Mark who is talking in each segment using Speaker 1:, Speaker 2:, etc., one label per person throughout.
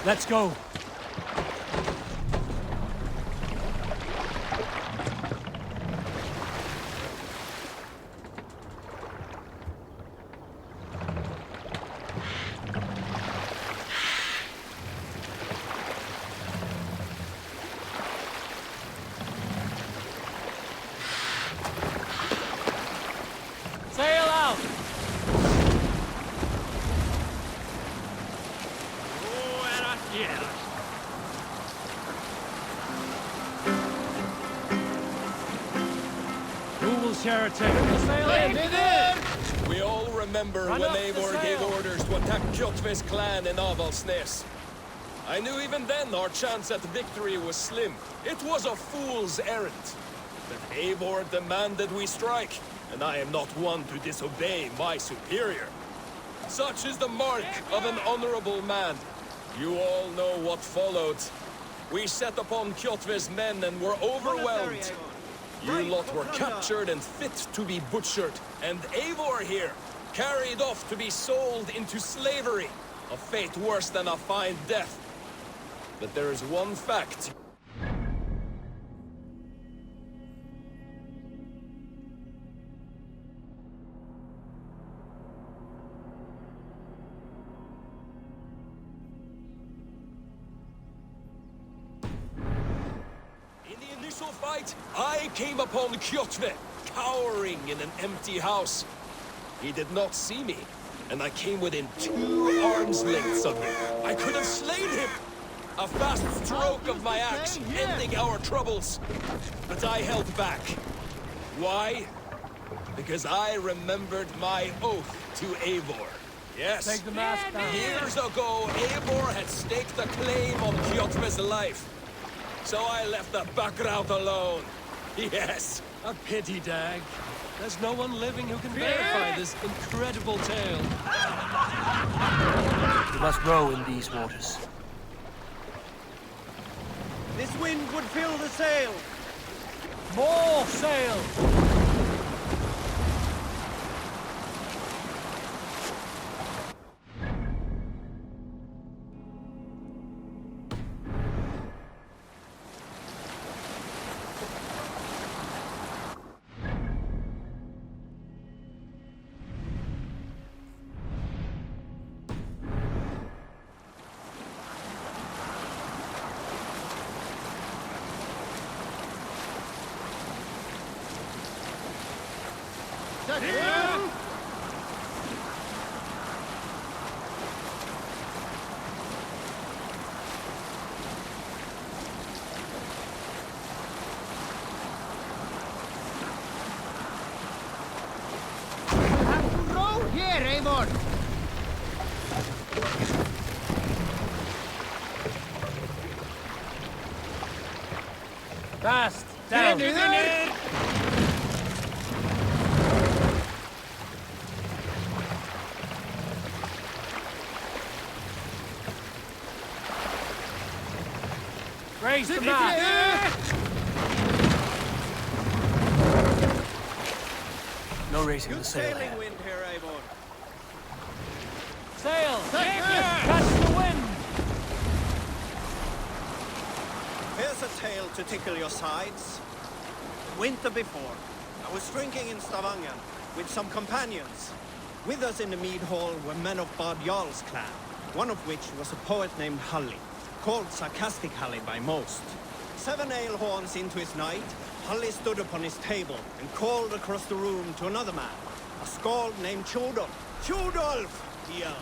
Speaker 1: Let's go. Sail out! Who will share a tale? Sail in!
Speaker 2: We all remember
Speaker 1: Run
Speaker 2: when
Speaker 1: up the
Speaker 2: Eivor gave
Speaker 1: sail.
Speaker 2: orders to attack Kjotve's clan in Avaldsnes. I knew even then our chance at victory was slim. It was a fool's errand. But Eivor demanded we strike, and I am not one to disobey my superior. Such is the mark of an honorable man. You all know what followed. We set upon Kjotve's men and were overwhelmed. You lot were captured and fit to be butchered, and Eivor here, carried off to be sold into slavery. A fate worse than a fine death. But there is one fact. In the initial fight, I came upon Kjotve, cowering in an empty house. He did not see me, and I came within 2 arms lengths of him. I could have slain him! A fast stroke of my axe, ending our troubles. But I held back. Why? Because I remembered my oath to Eivor. Yes.
Speaker 1: Take the mask down.
Speaker 2: Years ago, Eivor had staked a claim on Kjotve's life. So I left the background alone. Yes.
Speaker 1: A pity, Dag. There's no one living who can verify this incredible tale. We must row in these waters.
Speaker 3: This wind would fill the sail.
Speaker 1: More sail!
Speaker 3: Here, Eivor!
Speaker 1: Fast! Down! Raise the mast! No raising the sail.
Speaker 3: Sailing wind here, Eivor.
Speaker 1: Sail! Catch the wind!
Speaker 3: Here's a tale to tickle your sides. Winter before, I was drinking in Stavanger with some companions. With us in the mead hall were men of Bard Jarl's clan, one of which was a poet named Halli, called Sarcastic Halli by most. 7 ale horns into his night, Halli stood upon his table and called across the room to another man, a skald named Tjodolf. Tjodolf! He yelled.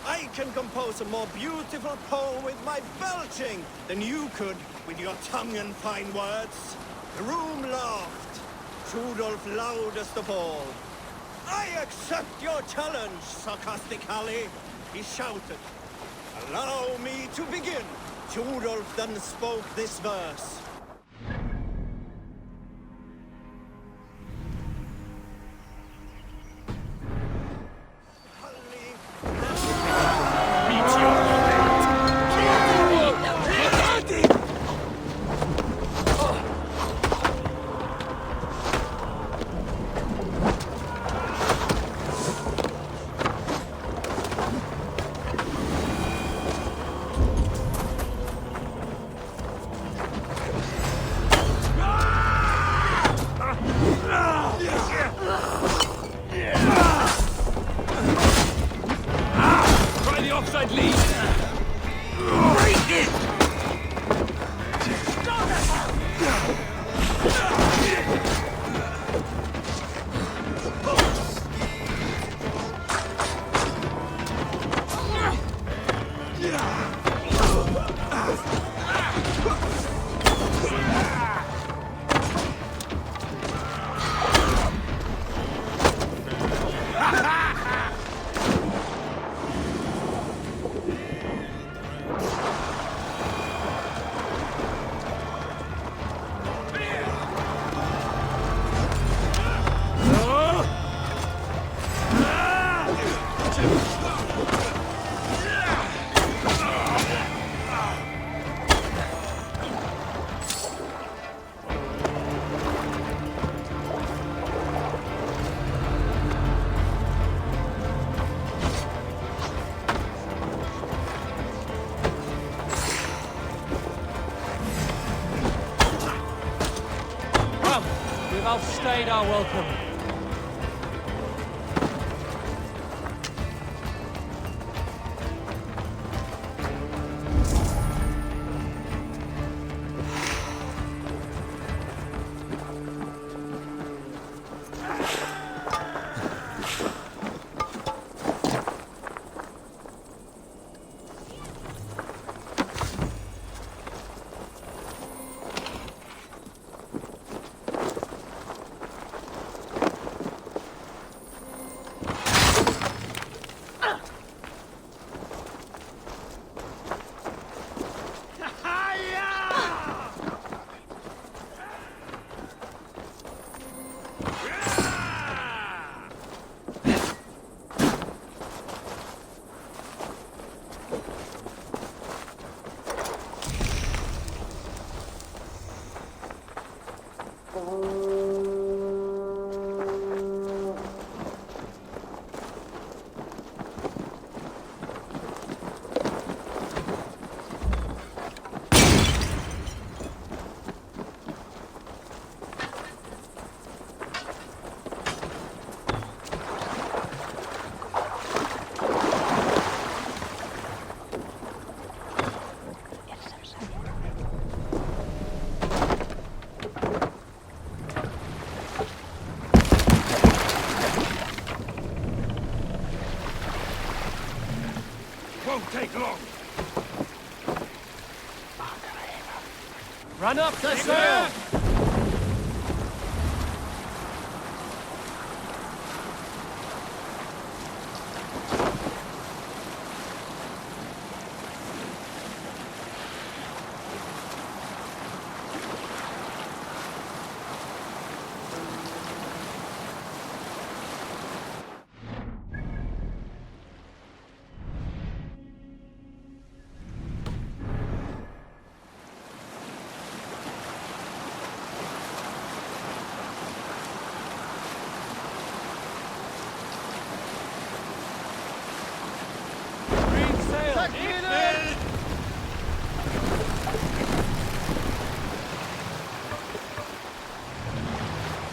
Speaker 3: I can compose a more beautiful poem with my belching than you could with your tongue and fine words. The room laughed. Tjodolf loudest of all. I accept your challenge, Sarcastic Halli, he shouted. Allow me to begin. Tjodolf then spoke this verse.
Speaker 1: We've outstayed our welcome.
Speaker 2: Won't take long.
Speaker 1: Run up the sail!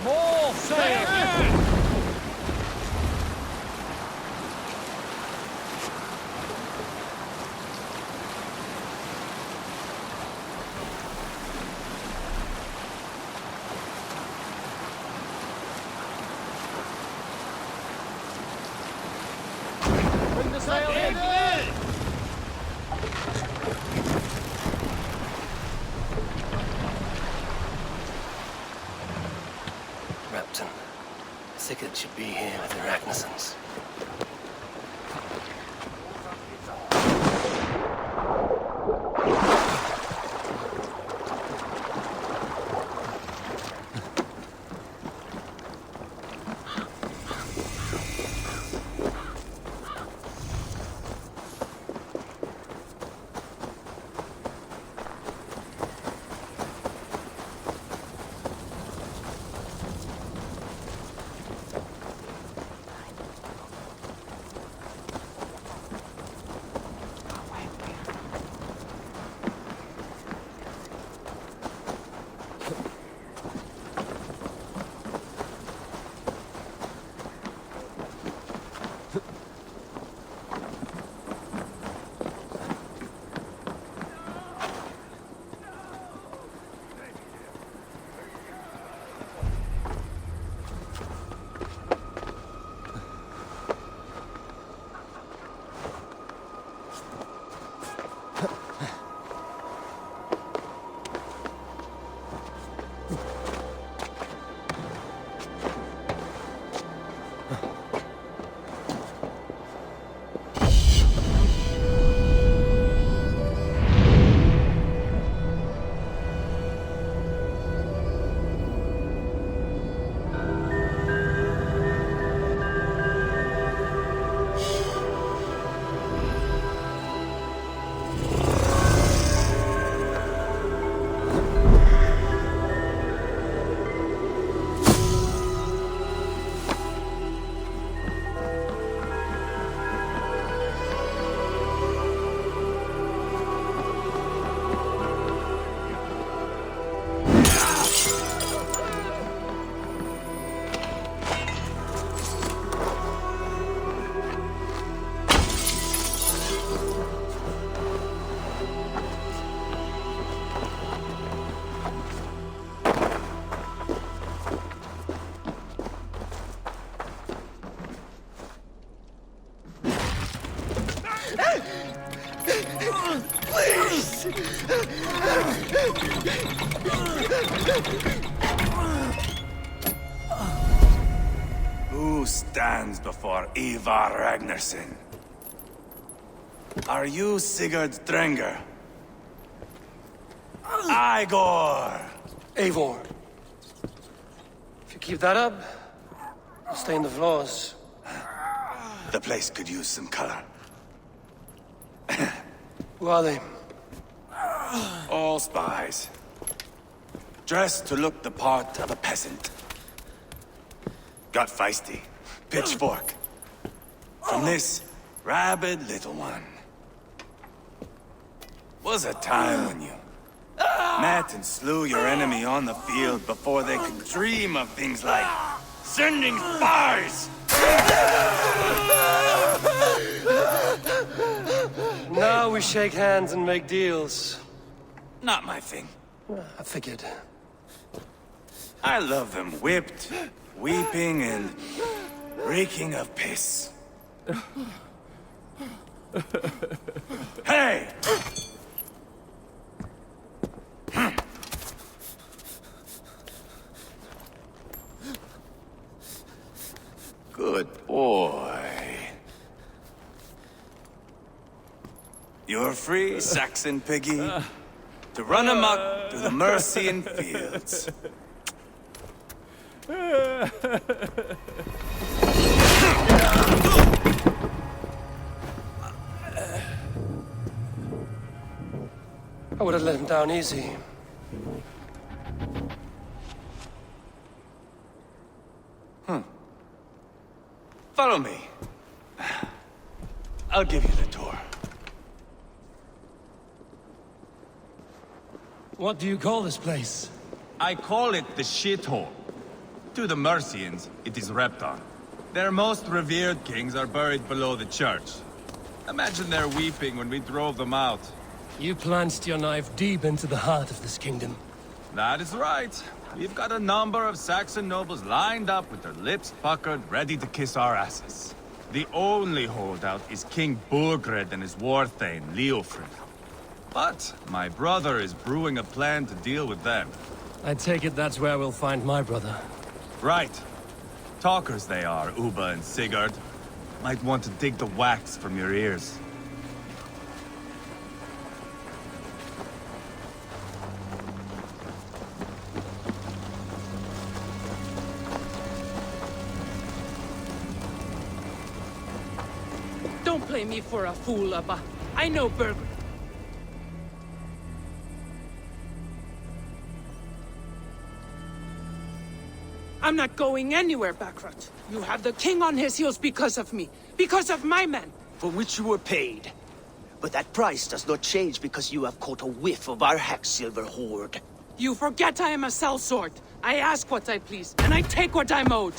Speaker 1: More sail! Bring the sail in!
Speaker 4: Repton. Sigurd should be here with the Ragnarssons.
Speaker 5: stands before Ivar Ragnarsson? Are you Sigurd Drenger? Igor!
Speaker 4: Eivor. If you keep that up, I'll stain the floors.
Speaker 5: The place could use some color.
Speaker 4: Who are they?
Speaker 5: All spies. Dressed to look the part of a peasant. Got feisty. Pitchfork. From this rabid little one. Was a time when you met and slew your enemy on the field before they could dream of things like sending spies!
Speaker 4: Now we shake hands and make deals.
Speaker 5: Not my thing.
Speaker 4: I figured.
Speaker 5: I love them whipped, weeping, and reeking of piss. Hey! Good boy. You're free, Saxon piggy, to run amok through the Mercian fields.
Speaker 4: I would have let him down easy.
Speaker 5: Follow me. I'll give you the tour.
Speaker 1: What do you call this place?
Speaker 6: I call it the shithole. To the Mercians, it is Repton. Their most revered kings are buried below the church. Imagine their weeping when we drove them out.
Speaker 1: You plunged your knife deep into the heart of this kingdom.
Speaker 6: That is right. We've got a number of Saxon nobles lined up with their lips puckered, ready to kiss our asses. The only holdout is King Burgred and his war thane, Leofrid. But my brother is brewing a plan to deal with them.
Speaker 1: I take it that's where we'll find my brother.
Speaker 6: Right. Talkers they are, Uba and Sigurd. Might want to dig the wax from your ears.
Speaker 7: Don't play me for a fool, Abba. I know Burgred. I'm not going anywhere, Backrot. You have the king on his heels because of me. Because of my men.
Speaker 8: For which you were paid. But that price does not change because you have caught a whiff of our Hacksilver hoard.
Speaker 7: You forget I am a sellsword. I ask what I please, and I take what I'm owed.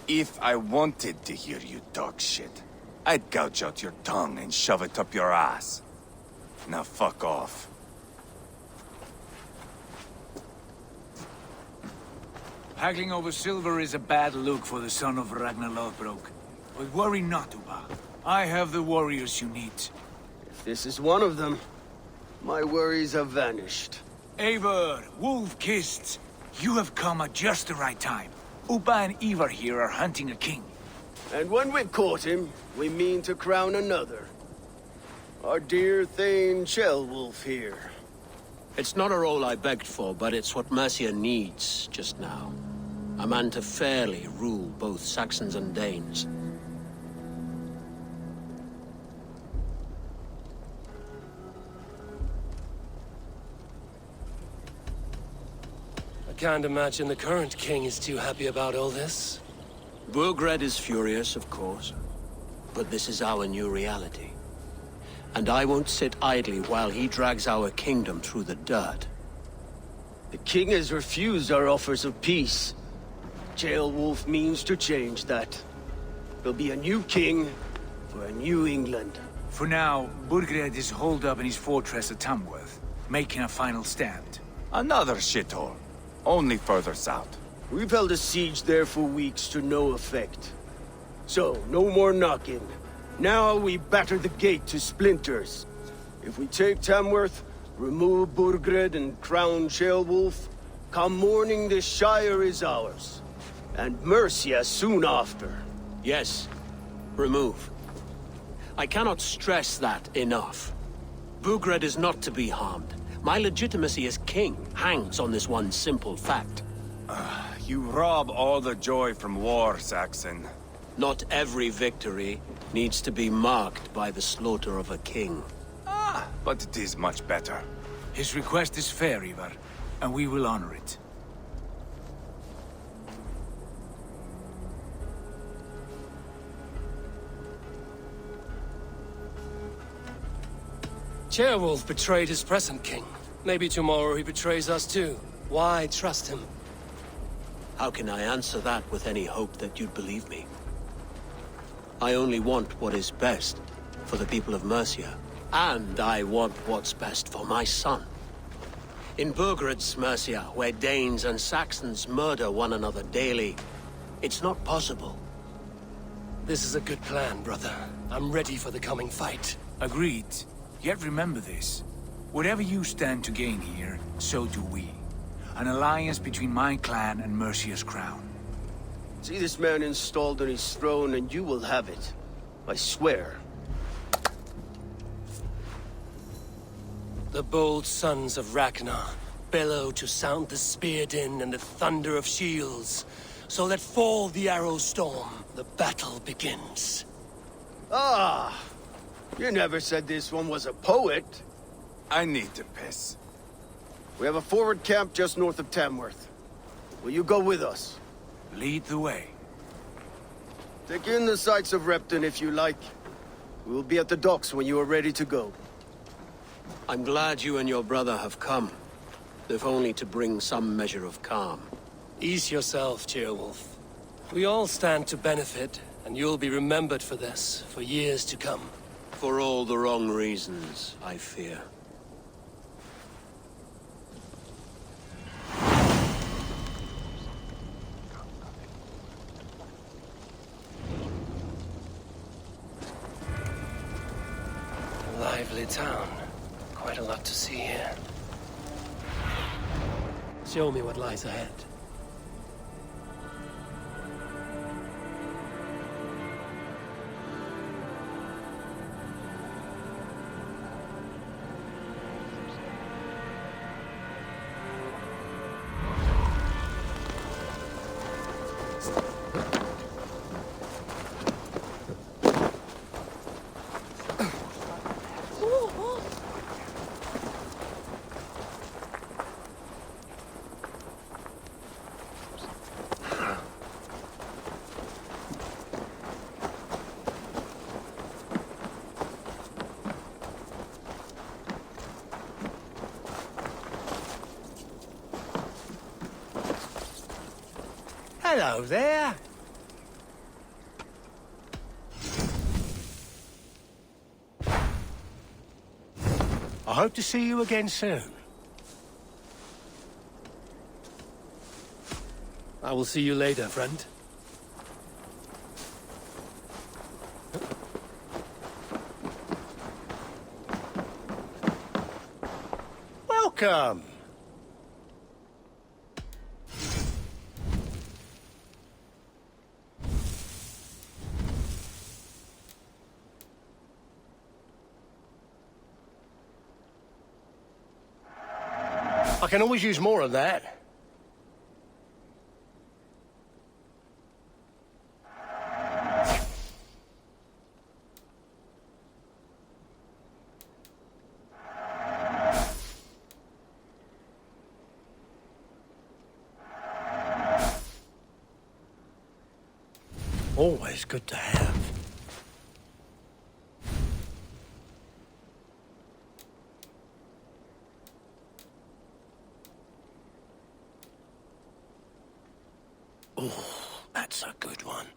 Speaker 5: If I wanted to hear you talk shit, I'd gouge out your tongue and shove it up your ass. Now fuck off.
Speaker 9: Haggling over silver is a bad look for the son of Ragnar Lothbrok. But worry not, Uba. I have the warriors you need.
Speaker 8: If this is one of them, my worries have vanished.
Speaker 9: Eivor, Wolf-Kissed, you have come at just the right time. Uba and Ivar here are hunting a king.
Speaker 8: And when we've caught him, we mean to crown another. Our dear Thane Ceolwulf here.
Speaker 10: It's not a role I begged for, but it's what Mercia needs just now. A man to fairly rule both Saxons and Danes.
Speaker 4: I can't imagine the current king is too happy about all this.
Speaker 10: Burgred is furious, of course. But this is our new reality. And I won't sit idly while he drags our kingdom through the dirt.
Speaker 8: The king has refused our offers of peace. Ceolwulf means to change that. There'll be a new king for a new England.
Speaker 9: For now, Burgred is holed up in his fortress at Tamworth, making a final stand.
Speaker 5: Another shithole. Only further south.
Speaker 8: We've held a siege there for weeks to no effect. So, no more knocking. Now we batter the gate to splinters. If we take Tamworth, remove Burgred and crown Ceolwulf, come morning the Shire is ours. and Mercia soon after.
Speaker 10: Yes, remove. I cannot stress that enough. Bugred is not to be harmed. My legitimacy as king hangs on this one simple fact.
Speaker 6: You rob all the joy from war, Saxon.
Speaker 10: Not every victory needs to be marked by the slaughter of a king.
Speaker 6: But it is much better.
Speaker 9: His request is fair, Ivar, and we will honor it.
Speaker 4: Ceolwulf betrayed his present king. Maybe tomorrow he betrays us too. Why trust him?
Speaker 10: How can I answer that with any hope that you'd believe me? I only want what is best for the people of Mercia. And I want what's best for my son. In Burgred's Mercia, where Danes and Saxons murder one another daily, it's not possible.
Speaker 4: This is a good plan, brother. I'm ready for the coming fight.
Speaker 9: Agreed. Yet remember this. Whatever you stand to gain here, so do we. An alliance between my clan and Mercia's crown.
Speaker 8: See this man installed on his throne and you will have it. I swear.
Speaker 4: The bold sons of Ragnar bellow to sound the spear din and the thunder of shields. So let fall the arrow storm. The battle begins.
Speaker 8: Ah! You never said this one was a poet.
Speaker 6: I need to piss.
Speaker 8: We have a forward camp just north of Tamworth. Will you go with us?
Speaker 9: Lead the way.
Speaker 8: Take in the sights of Repton if you like. We will be at the docks when you are ready to go.
Speaker 10: I'm glad you and your brother have come, if only to bring some measure of calm.
Speaker 4: Ease yourself, Ceolwulf. We all stand to benefit, and you'll be remembered for this, for years to come.
Speaker 10: For all the wrong reasons, I fear.
Speaker 4: Lively town. Quite a lot to see here. Show me what lies ahead.
Speaker 11: Hello there. I hope to see you again soon.
Speaker 4: I will see you later, friend.
Speaker 11: Welcome. I can always use more of that. Always good to have. Oh, that's a good one.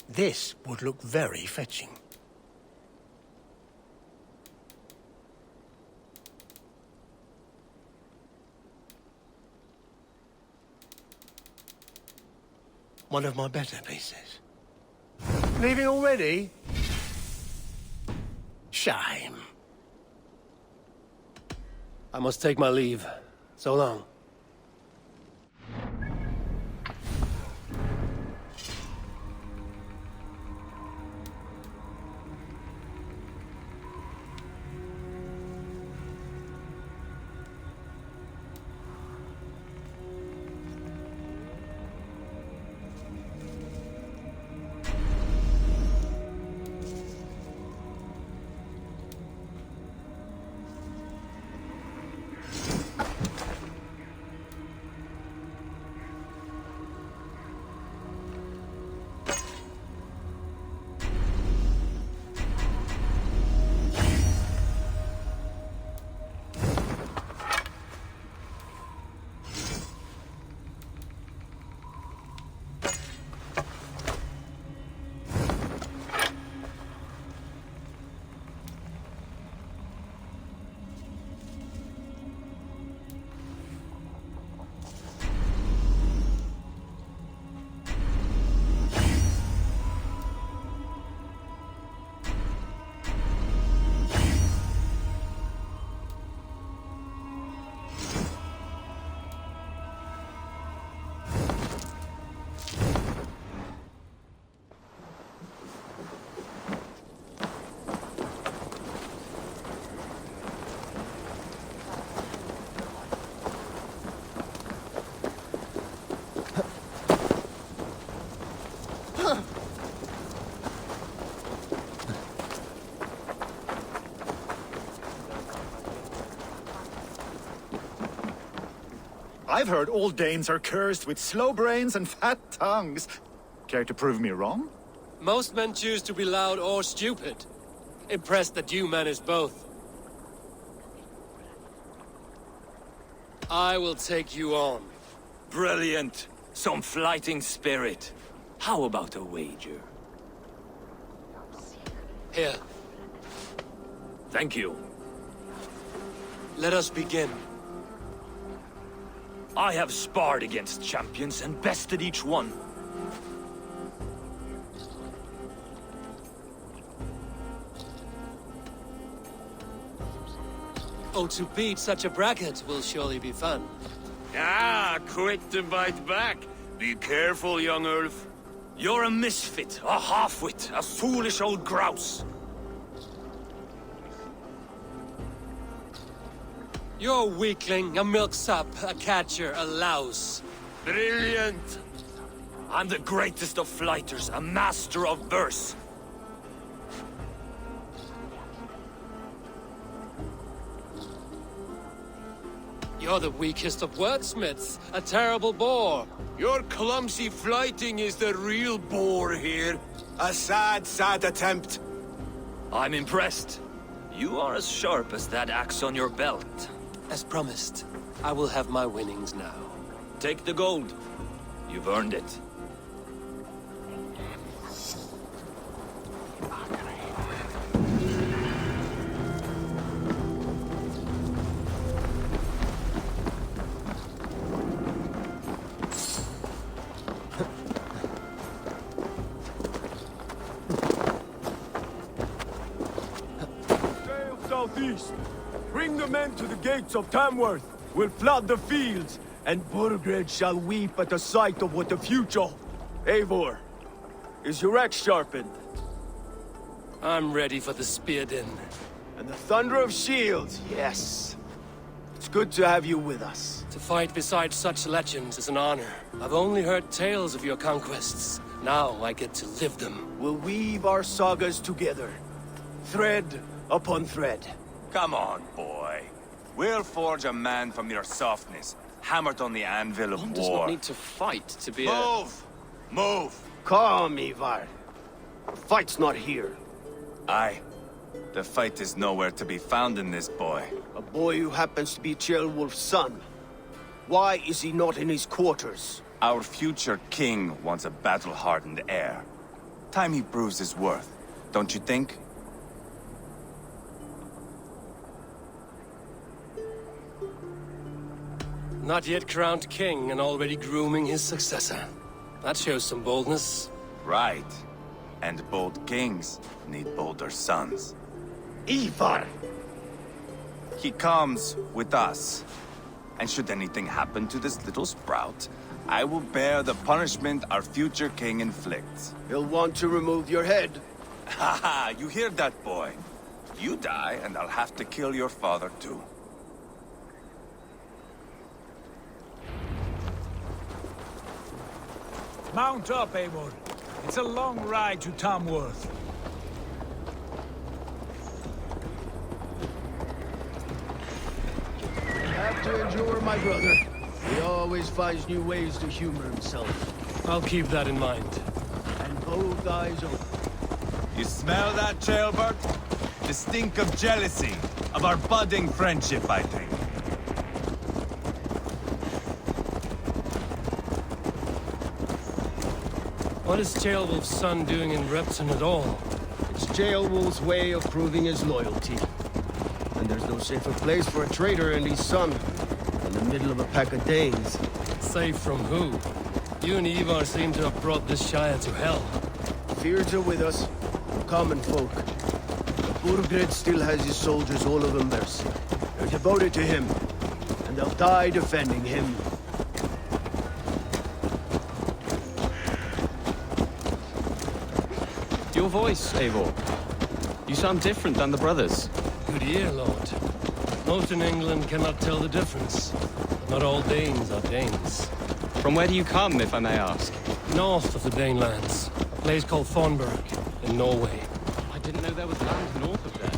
Speaker 11: This would look very fetching. one of my better pieces. Leaving already? Shame. I must take my leave. So long.
Speaker 12: I've heard all Danes are cursed with slow brains and fat tongues. Care to prove me wrong?
Speaker 1: Most men choose to be loud or stupid. Impressed that you manage both. I will take you on.
Speaker 13: Brilliant. Some fighting spirit. How about a wager?
Speaker 1: Here.
Speaker 13: Thank you.
Speaker 1: Let us begin.
Speaker 13: I have sparred against champions and bested each one.
Speaker 1: Oh, to beat such a bracket will surely be fun.
Speaker 13: Ah, quick to bite back. Be careful, young Ulf. You're a misfit, a half-wit, a foolish old grouse.
Speaker 1: You're a weakling, a milksop, a catcher, a louse.
Speaker 13: Brilliant! I'm the greatest of flighters, a master of verse.
Speaker 1: You're the weakest of wordsmiths, a terrible bore.
Speaker 13: Your clumsy flighting is the real bore here.
Speaker 8: A sad, sad attempt.
Speaker 13: I'm impressed. You are as sharp as that axe on your belt.
Speaker 1: As promised, I will have my winnings now.
Speaker 13: Take the gold. You've earned it.
Speaker 8: Southeast. Bring the men to the gates of Tamworth. We'll flood the fields, and Burgred shall weep at the sight of what the future... Eivor, is your axe sharpened?
Speaker 1: I'm ready for the spear din.
Speaker 8: And the thunder of shields, yes. It's good to have you with us.
Speaker 1: To fight beside such legends is an honor. I've only heard tales of your conquests. Now I get to live them.
Speaker 8: We'll weave our sagas together. Thread upon thread.
Speaker 5: Come on, boy. We'll forge a man from your softness, hammered on the anvil of
Speaker 1: One
Speaker 5: war.
Speaker 1: does not need to fight to be
Speaker 5: Move! Move!
Speaker 8: Calm, Ivar. The fight's not here.
Speaker 5: Aye. The fight is nowhere to be found in this boy.
Speaker 8: A boy who happens to be Ceolwulf's son. Why is he not in his quarters?
Speaker 5: Our future king wants a battle-hardened heir. Time he proves his worth, don't you think?
Speaker 1: Not yet crowned king and already grooming his successor. That shows some boldness.
Speaker 5: Right. And bold kings need bolder sons.
Speaker 8: Ivar!
Speaker 5: He comes with us. And should anything happen to this little sprout, I will bear the punishment our future king inflicts.
Speaker 8: He'll want to remove your head.
Speaker 5: Haha, you hear that, boy? You die, and I'll have to kill your father, too.
Speaker 9: Mount up, Eivor. It's a long ride to Tamworth.
Speaker 8: Have to endure, my brother. He always finds new ways to humor himself.
Speaker 1: I'll keep that in mind.
Speaker 8: And both eyes open.
Speaker 6: You smell that, Jailbird? The stink of jealousy, of our budding friendship, I think.
Speaker 1: What is Ceolwulf's son doing in Repton at all?
Speaker 8: It's Ceolwulf's way of proving his loyalty. And there's no safer place for a traitor and his son than the middle of a pack of Danes.
Speaker 1: Safe from who? You and Ivar seem to have brought this Shire to hell.
Speaker 8: Fears are with us, the common folk. But Burgred still has his soldiers all over Mercia. They're devoted to him, and they'll die defending him.
Speaker 14: Your voice, Eivor. You sound different than the brothers.
Speaker 1: Good ear, Lord. Most in England cannot tell the difference. Not all Danes are Danes.
Speaker 14: From where do you come, if I may ask?
Speaker 1: North of the Danelands. A place called Thornburg, in Norway.
Speaker 14: I didn't know there was land north of there.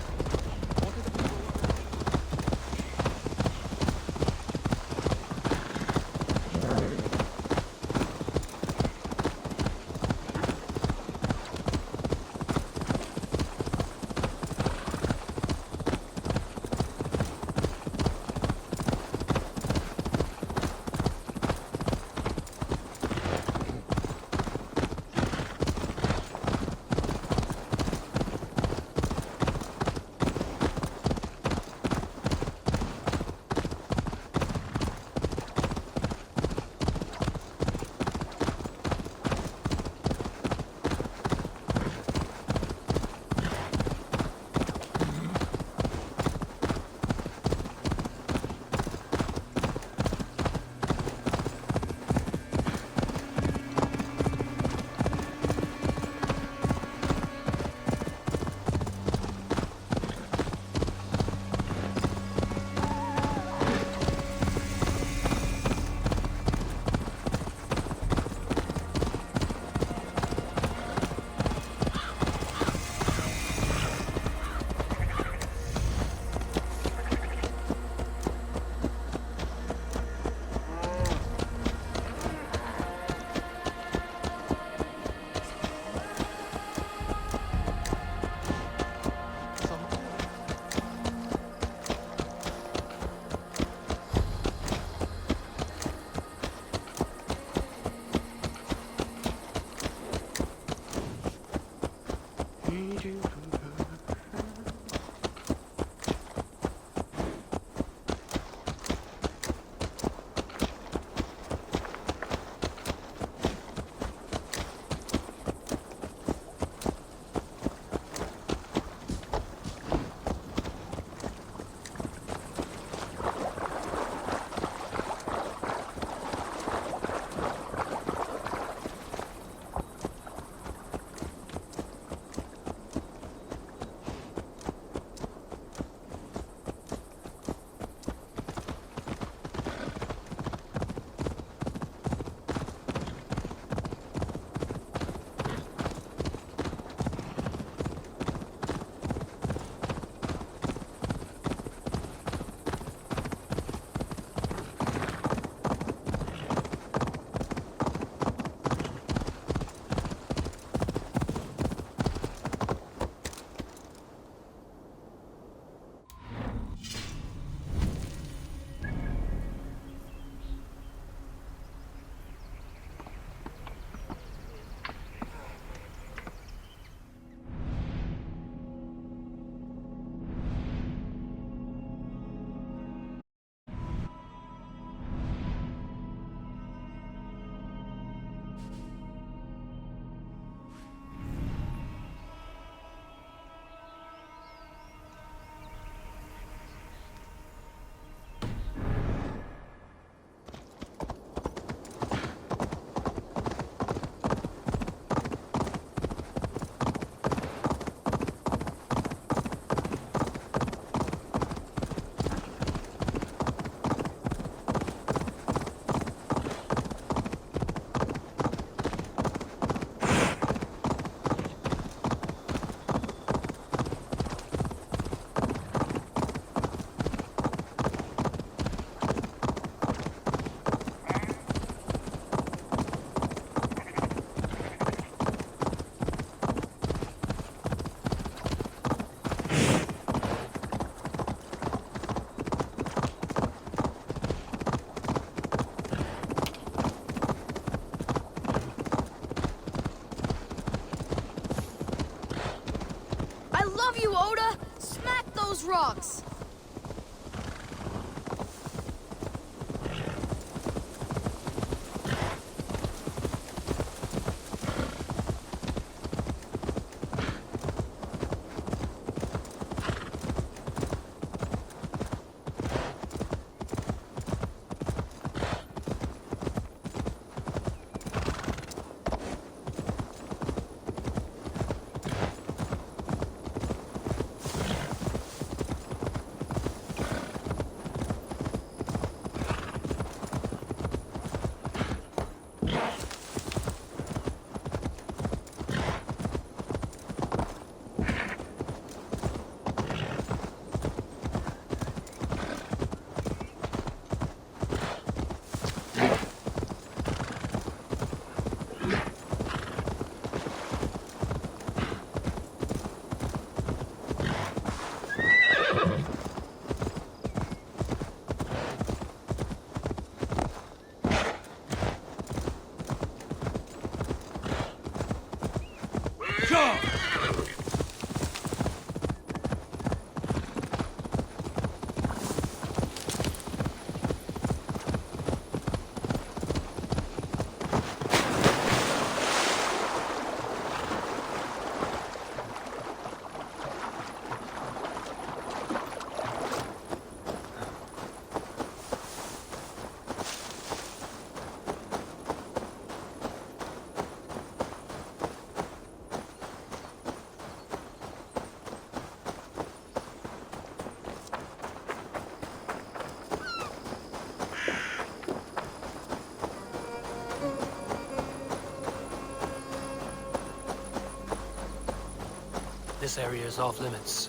Speaker 1: this area is off limits.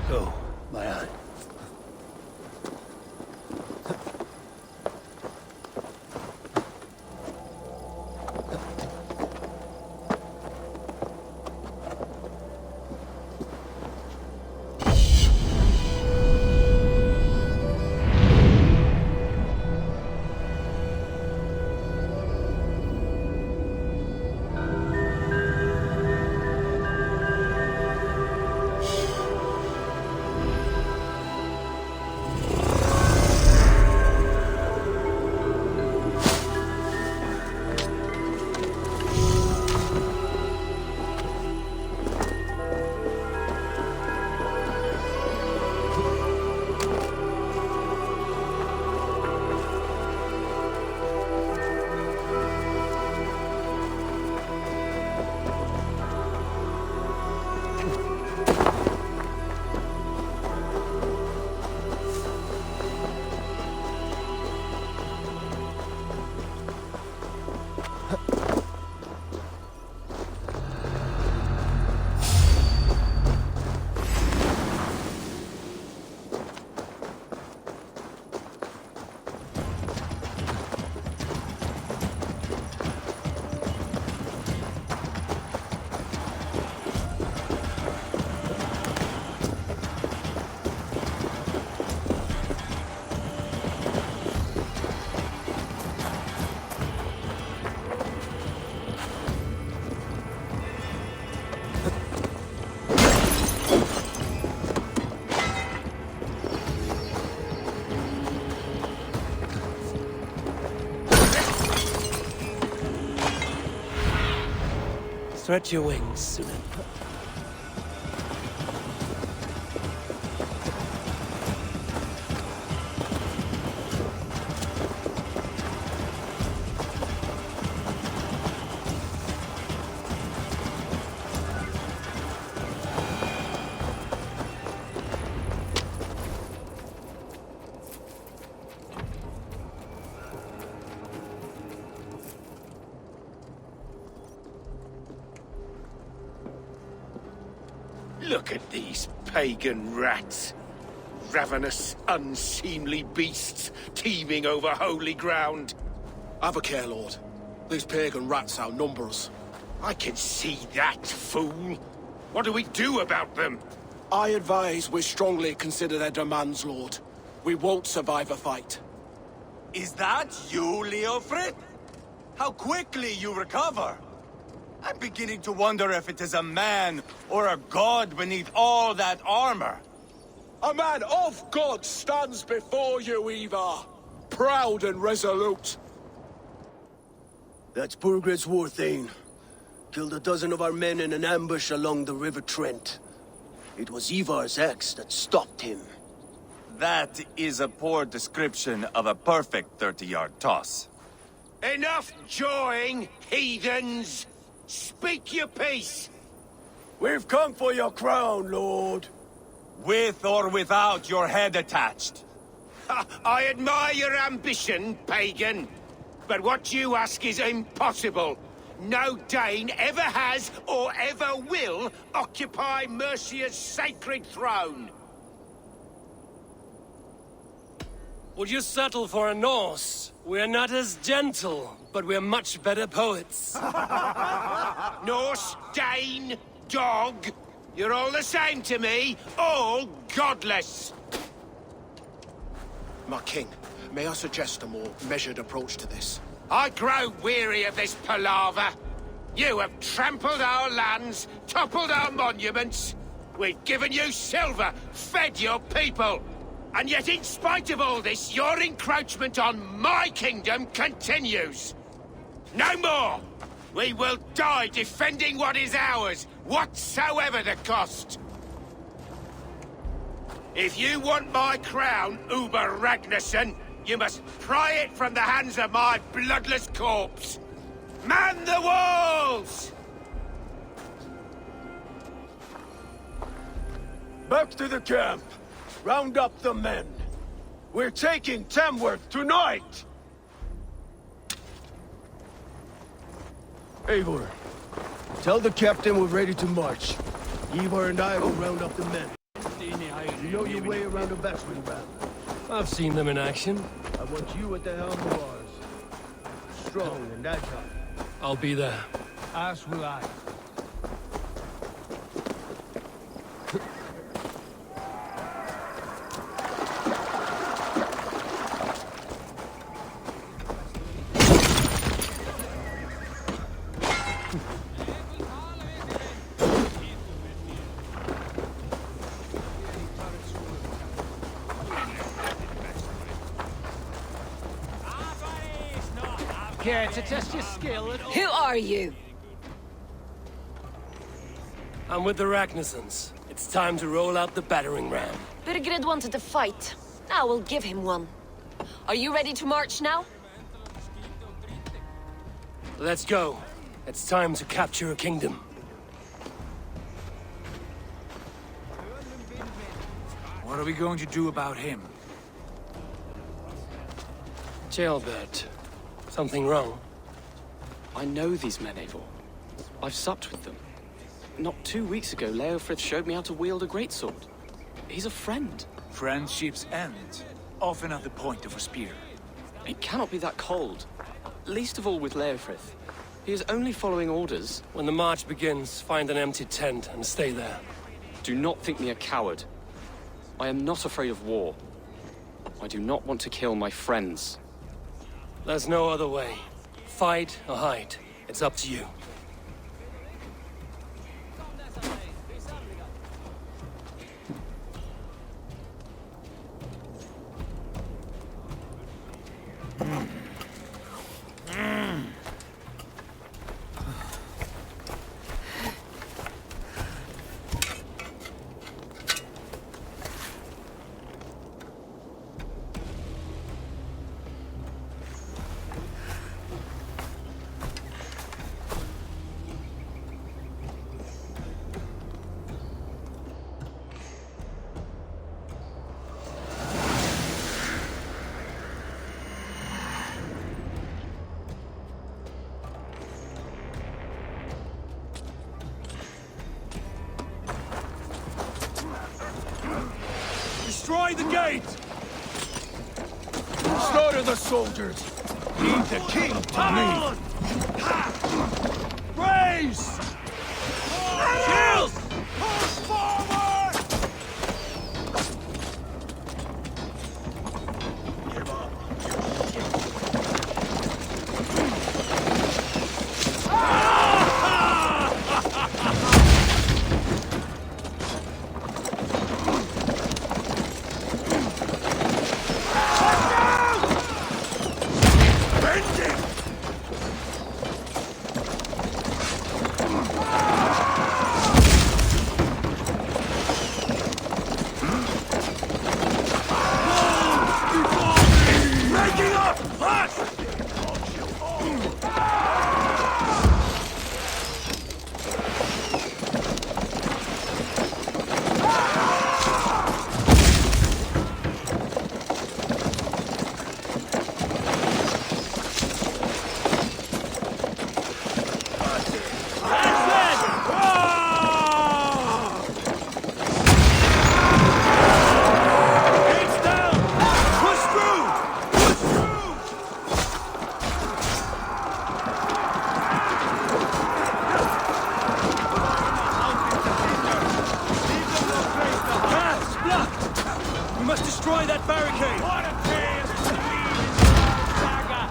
Speaker 11: Go, my eye.
Speaker 1: Stretch your wings.
Speaker 13: Look at these pagan rats. Ravenous, unseemly beasts teeming over holy ground.
Speaker 15: Have a care, Lord. These pagan rats outnumber us.
Speaker 13: I can see that, fool. What do we do about them?
Speaker 15: I advise we strongly consider their demands, Lord. We won't survive a fight.
Speaker 5: Is that you, Leofrid? How quickly you recover! I'm beginning to wonder if it is a man or a god beneath all that armor.
Speaker 8: A man of God stands before you, Ivar. Proud and resolute.
Speaker 11: That's Burgred's war thane. Killed a dozen of our men in an ambush along the River Trent. It was Ivar's axe that stopped him.
Speaker 5: That is a poor description of a perfect 30-yard toss.
Speaker 13: Enough jawing, heathens! Speak your piece!
Speaker 8: We've come for your crown, Lord.
Speaker 5: With or without your head attached.
Speaker 13: I admire your ambition, pagan. But what you ask is impossible. No Dane ever has or ever will occupy Mercia's sacred throne.
Speaker 1: Would you settle for a Norse? We're not as gentle, but we're much better poets.
Speaker 13: Norse, Dane, dog. You're all the same to me. All godless.
Speaker 15: My king, may I suggest a more measured approach to this?
Speaker 13: I grow weary of this palaver. You have trampled our lands, toppled our monuments. We've given you silver, fed your people. And yet, in spite of all this, your encroachment on my kingdom continues. No more! We will die defending what is ours, whatsoever the cost. If you want my crown, Uber Ragnarsson, You must pry it from the hands of my bloodless corpse! Man the walls!
Speaker 11: Back to the camp. Round up the men. We're taking Tamworth tonight! Eivor, tell the captain we're ready to march. Eivor and I will round up the men. You know your way around a battering ram.
Speaker 1: I've seen them in action.
Speaker 11: I want you at the helm of ours. Strong and agile.
Speaker 1: I'll be there.
Speaker 9: As will I.
Speaker 16: Care to test your skill at all?
Speaker 17: Who are you?
Speaker 1: I'm with the Ragnarssons. It's time to roll out the battering ram.
Speaker 17: Burgred wanted to fight. Now we'll give him one. Are you ready to march now?
Speaker 1: Let's go. It's time to capture a kingdom.
Speaker 9: What are we going to do about him?
Speaker 1: Jailbird. Something wrong?
Speaker 14: I know these men, Eivor. I've supped with them. Not 2 weeks ago, Leofrith showed me how to wield a greatsword. He's a friend.
Speaker 9: Friendships end, often at the point of a spear.
Speaker 14: It cannot be that cold. Least of all with Leofrith. He is only following orders.
Speaker 1: When the march begins, find an empty tent and stay there.
Speaker 14: Do not think me a coward. I am not afraid of war. I do not want to kill my friends.
Speaker 1: There's no other way. Fight or hide. It's up to you.
Speaker 8: Destroy the gate! Slaughter the soldiers! Lead the king to me! Raise! Shields! Push forward! Give up.
Speaker 1: Destroy that barricade!
Speaker 8: What a tale to lead saga!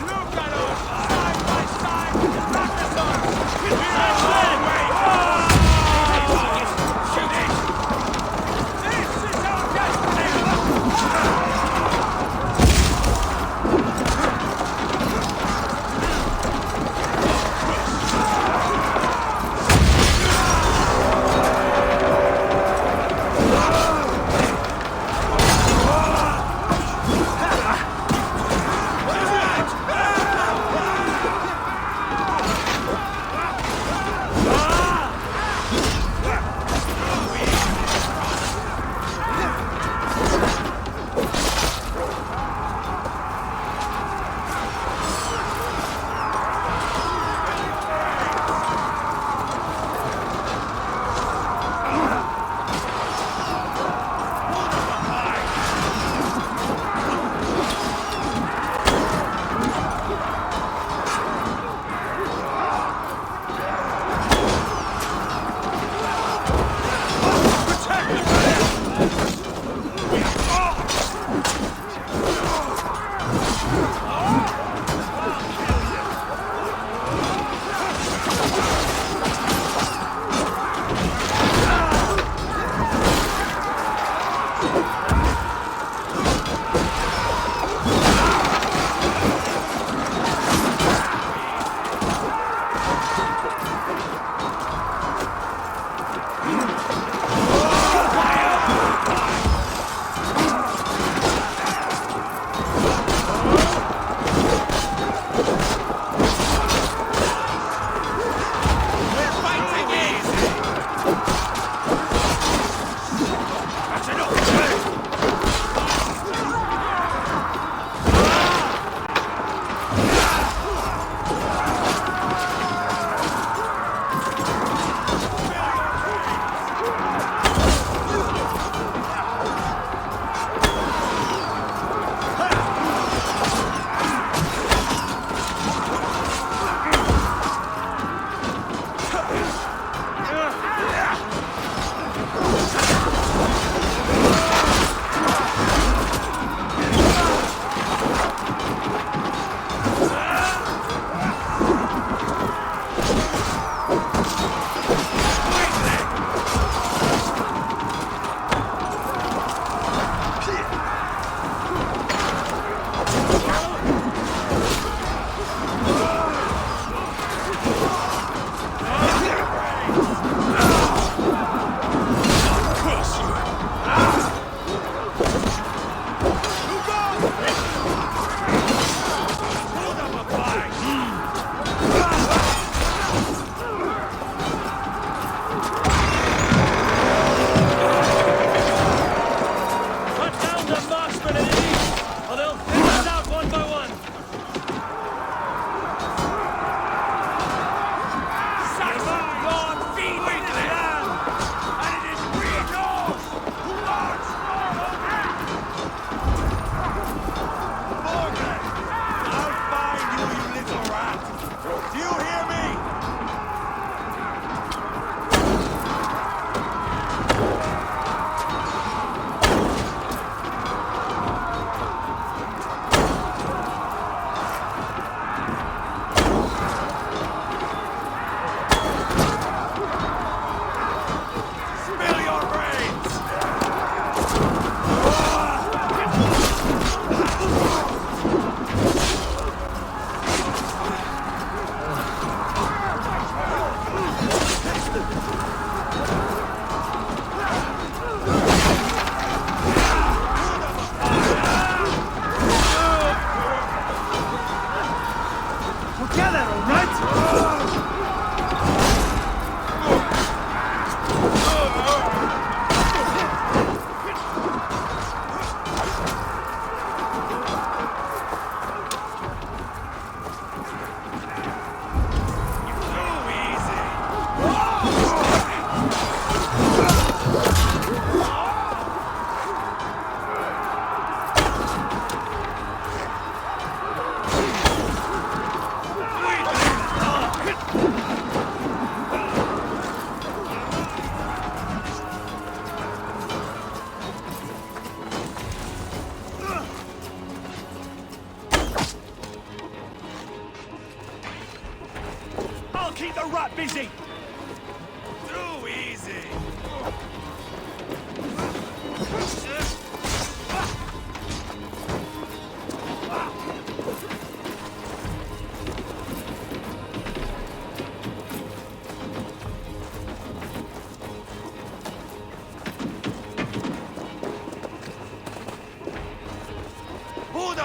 Speaker 8: Look at us, side by side with the Ragnarssons! With the Shoot it! This is our destiny!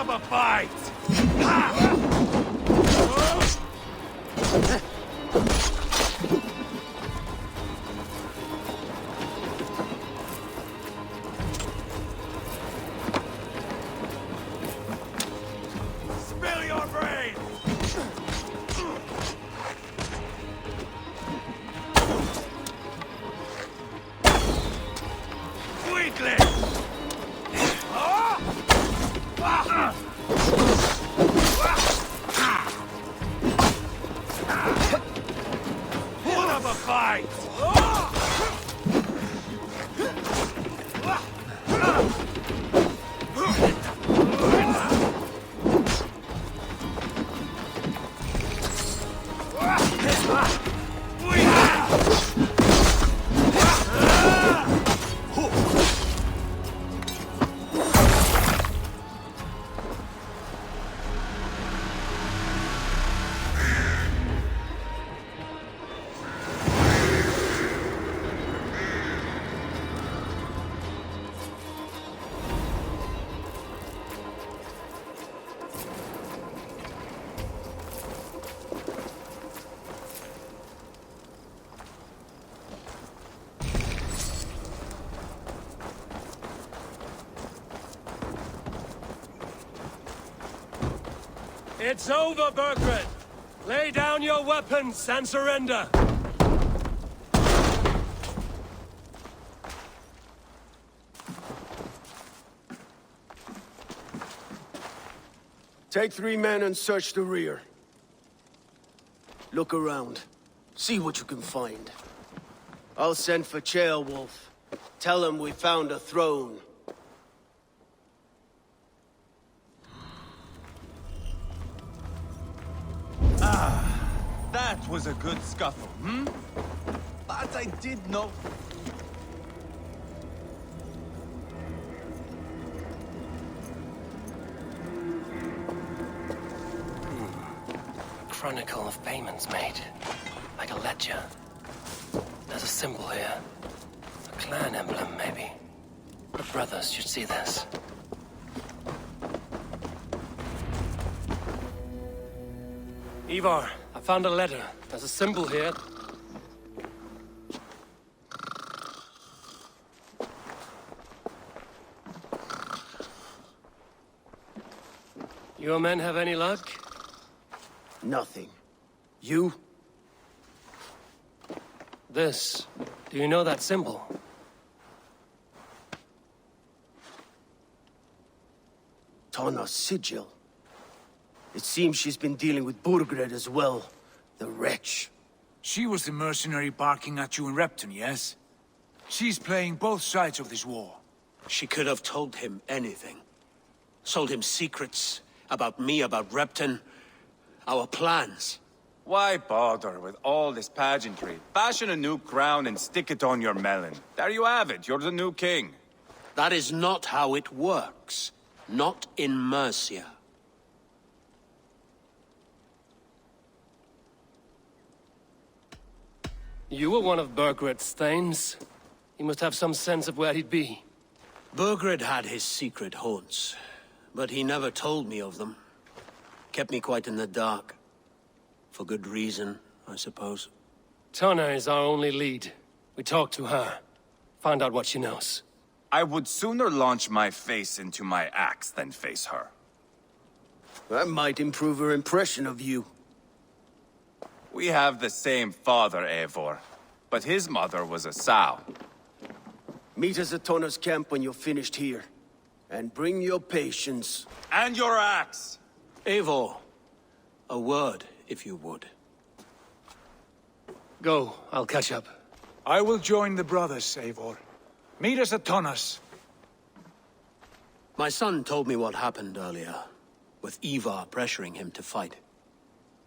Speaker 6: up a fight! Spill your brains! Weakling! Put up a fight!
Speaker 1: It's over, Burgred! Lay down your weapons and surrender!
Speaker 11: Take 3 men and search the rear. Look around. See what you can find. I'll send for Ceolwulf. Tell him we found a throne.
Speaker 6: That was a good scuffle, hmm? But I did know...
Speaker 4: Chronicle of payments made. Like a ledger. There's a symbol here. A clan emblem, maybe. The brothers should see this.
Speaker 1: Ivar, I found a letter. There's a symbol here. Your men have any luck?
Speaker 11: Nothing. You?
Speaker 1: This. Do you know that symbol?
Speaker 11: Tanna's sigil. It seems she's been dealing with Burgred as well. The wretch.
Speaker 9: She was the mercenary barking at you in Repton, yes? She's playing both sides of this war.
Speaker 10: She could have told him anything. Sold him secrets about me, about Repton, our plans.
Speaker 6: Why bother with all this pageantry? Fashion a new crown and stick it on your melon. There you have it, you're the new king.
Speaker 10: That is not how it works. Not in Mercia.
Speaker 1: You were one of Burgred's thanes. He must have some sense of where he'd be.
Speaker 10: Burgred had his secret haunts, but he never told me of them. Kept me quite in the dark. For good reason, I suppose.
Speaker 1: Tanna is our only lead. We talked to her. Find out what she knows.
Speaker 6: I would sooner launch my face into my axe than face her.
Speaker 11: That might improve her impression of you.
Speaker 6: We have the same father, Eivor, but his mother was a sow.
Speaker 11: Meet us at Tanna's camp when you're finished here. And bring your patience.
Speaker 6: And your axe!
Speaker 10: Eivor, a word, if you would.
Speaker 1: Go, I'll catch up.
Speaker 9: I will join the brothers, Eivor. Meet us at Tanna's.
Speaker 10: My son told me what happened earlier, with Ivar pressuring him to fight.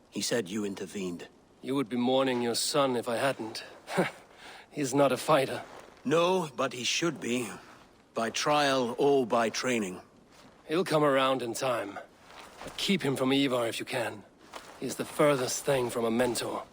Speaker 10: He said you intervened.
Speaker 1: You would be mourning your son if I hadn't. He's not a fighter.
Speaker 10: No, but he should be. By trial or by training.
Speaker 1: He'll come around in time. But keep him from Ivar if you can. He's the furthest thing from a mentor.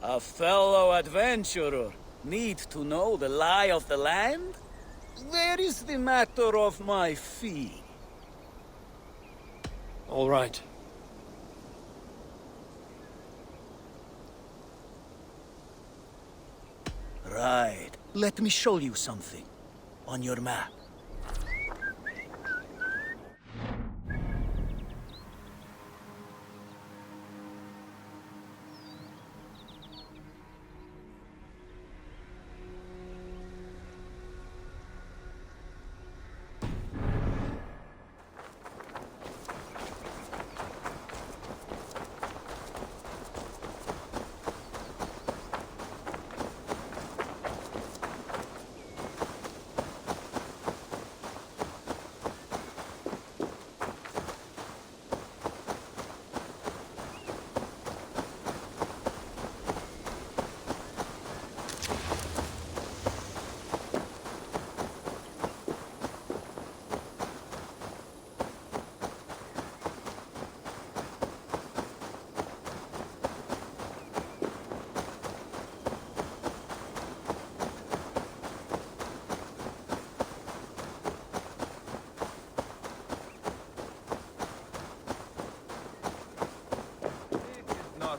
Speaker 18: A fellow adventurer need to know the lie of the land? Where is the matter of my fee?
Speaker 1: All right.
Speaker 18: Right. Let me show you something. On your map.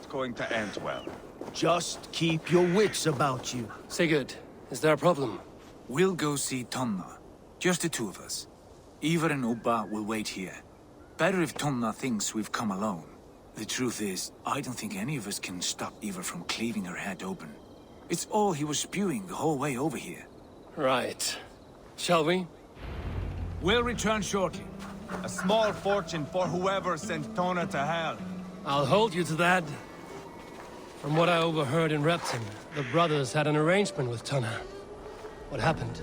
Speaker 6: Going to end well.
Speaker 8: Just keep your wits about you.
Speaker 1: Sigurd, is there a problem?
Speaker 9: We'll go see Tonna. Just the two of us. Ivar and Ubba will wait here. Better if Tonna thinks we've come alone. The truth is, I don't think any of us can stop Ivar from cleaving her head open. It's all he was spewing the whole way over here.
Speaker 1: Right. Shall we?
Speaker 9: We'll return shortly.
Speaker 6: A small fortune for whoever sent Tonna to hell.
Speaker 1: I'll hold you to that. From what I overheard in Repton, the brothers had an arrangement with Tonna. What happened?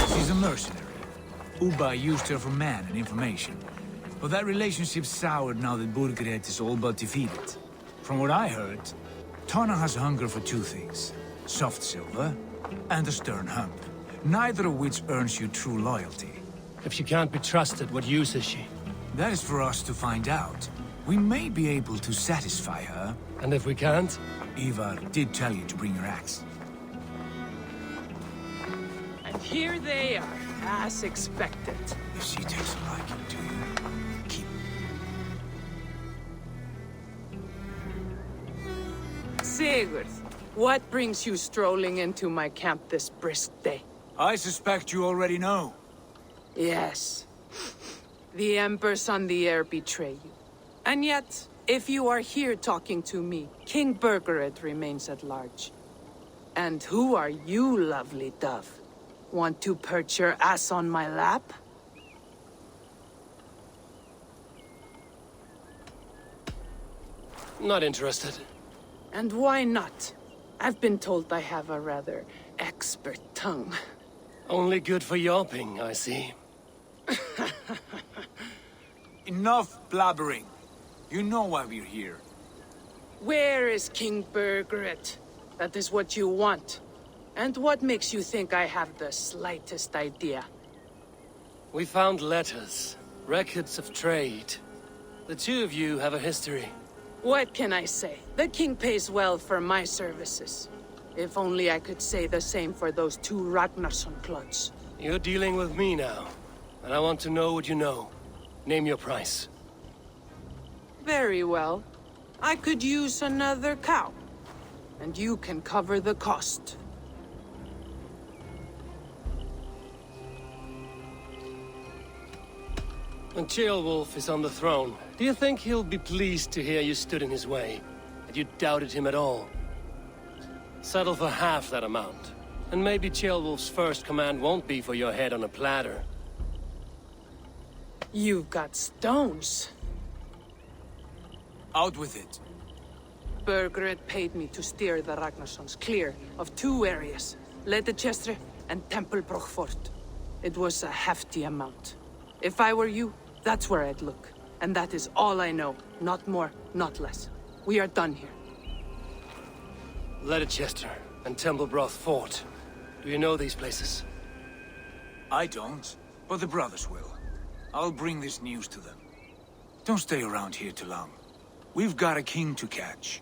Speaker 9: She's a mercenary. Ubba used her for man and information. But that relationship soured now that Burgred is all but defeated. From what I heard, Tonna has hunger for two things. Soft silver and a stern hump. Neither of which earns you true loyalty.
Speaker 1: If she can't be trusted, what use is she?
Speaker 9: That is for us to find out. We may be able to satisfy her.
Speaker 1: And if we can't?
Speaker 9: Ivar did tell you to bring your axe.
Speaker 7: And here they are, as expected.
Speaker 9: If she takes a liking to you, keep...
Speaker 7: Sigurd, what brings you strolling into my camp this brisk day?
Speaker 9: I suspect you already know.
Speaker 7: Yes. The Embers on the air betray you. And yet, If you are here talking to me, King Burgered remains at large. And who are you, lovely dove? Want to perch your ass on my lap?
Speaker 1: Not interested.
Speaker 7: And why not? I've been told I have a rather expert tongue.
Speaker 1: Only good for yawping, I see.
Speaker 9: Enough blabbering. You know why we're here.
Speaker 7: Where is King Burgered? That is what you want. And what makes you think I have the slightest idea?
Speaker 1: We found letters, records of trade. The two of you have a history.
Speaker 7: What can I say? The king pays well for my services. If only I could say the same for those two Ragnarsson clods.
Speaker 1: You're dealing with me now, and I want to know what you know. Name your price.
Speaker 7: Very well. I could use another cow. And you can cover the cost.
Speaker 1: When Ceolwulf is on the throne, do you think he'll be pleased to hear you stood in his way? That you doubted him at all? Settle for half that amount. And maybe Ceolwulf's first command won't be for your head on a platter.
Speaker 7: You've got stones.
Speaker 9: Out with it.
Speaker 7: Burgered paid me to steer the Ragnarssons clear of two areas, Leicester and Tempelbroch Fort. It was a hefty amount. If I were you, that's where I'd look. And that is all I know. Not more, not less. We are done here.
Speaker 1: Leicester and Tempelbroch Fort. Do you know these places?
Speaker 9: I don't, but the brothers will. I'll bring this news to them. Don't stay around here too long. We've got a king to catch.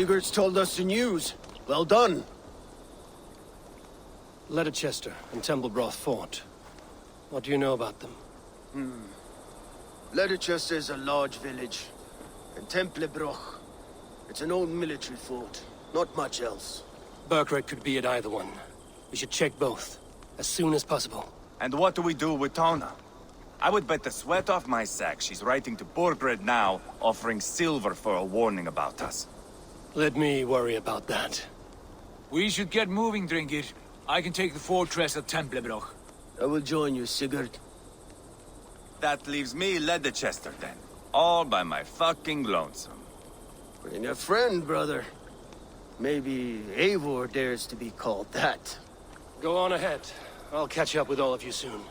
Speaker 11: Sigurd's told us the news. Well done.
Speaker 1: Leicester and Templebroth fought. What do you know about them?
Speaker 11: Leicester is a large village. And Templebroch, it's an old military fort. Not much else.
Speaker 1: Burkred could be at either one. We should check both, as soon as possible.
Speaker 6: And what do we do with Tona? I would bet the sweat off my sack she's writing to Burgred now, offering silver for a warning about us.
Speaker 1: Let me worry about that.
Speaker 9: We should get moving, Drinkir. I can take the fortress of Templebroch.
Speaker 11: I will join you, Sigurd.
Speaker 6: That leaves me Leicester then. All by my fucking lonesome.
Speaker 11: Bring a friend, brother. Maybe Eivor dares to be called that.
Speaker 1: Go on ahead. I'll catch up with all of you soon.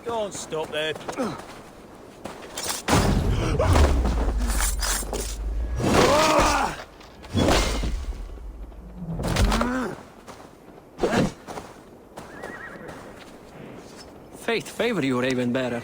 Speaker 18: Don't stop there.
Speaker 14: Fate favor you, Raven Bearer.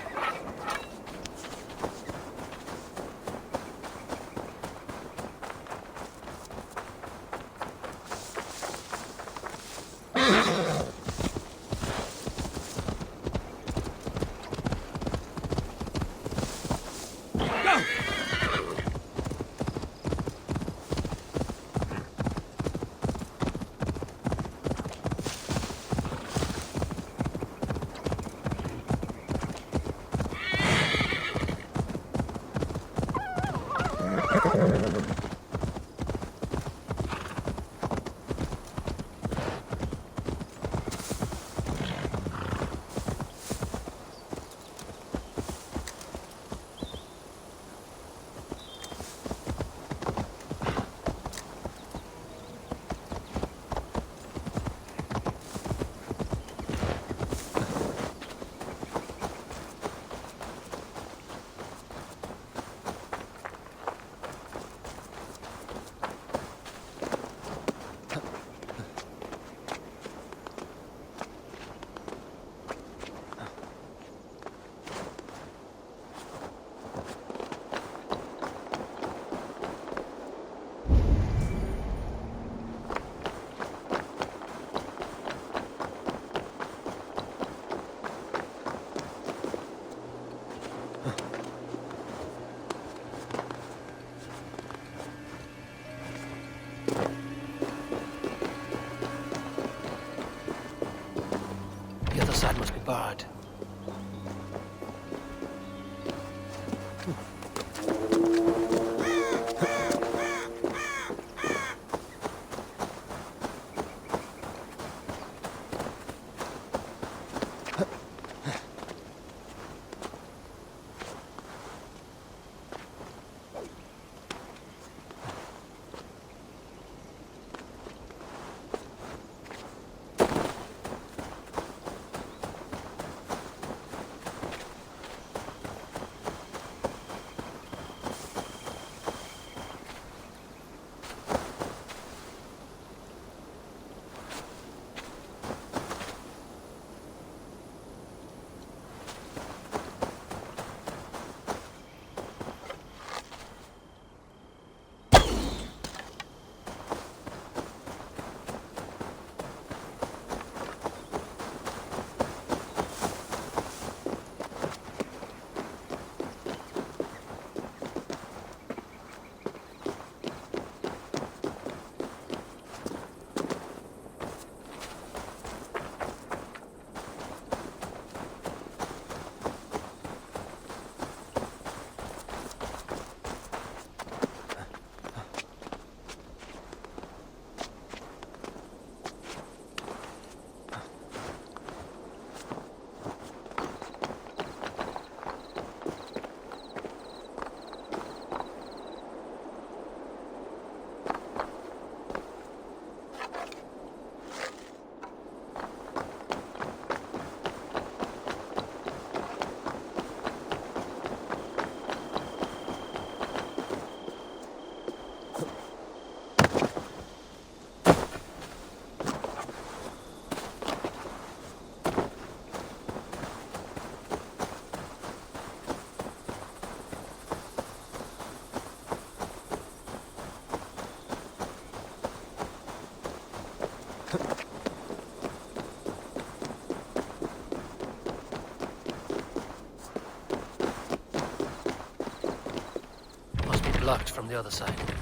Speaker 4: The other side must be barred. Must be blocked from the other side.